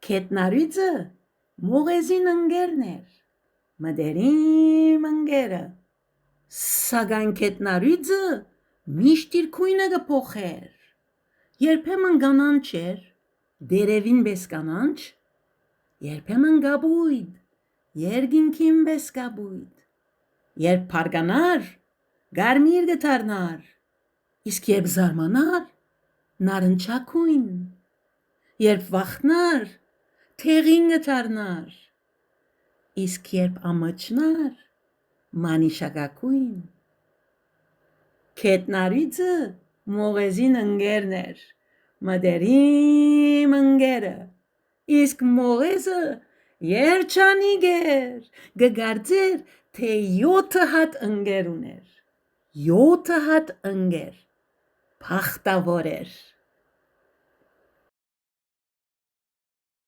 Քետնարույցը մողեզին ընկերն էր, մտերիմ ընկերը, սակայն քետնարույցը միշտ իր քույնը կփոխեր, երբեմն կանանչ էր, դերևին պես կանանչ, երբեմն կապույտ, երկինքին պես կապույտ, երբ բարգանար, կարմիր կդառնար, իսկ երբ զարմանար, նարնջագույն, երբ վախնար, դեղին կդառնար, իսկ երբ ամաչնար, մանիշակագույն։ Քետնարույցը մողեզին ընկերն էր, մտերիմ ընկերը, իսկ մողեզը երջանիկ էր, կկարծեր, թե 7 հատ ընկեր ուներ, 7 հատ ընկեր, բախտավոր էր։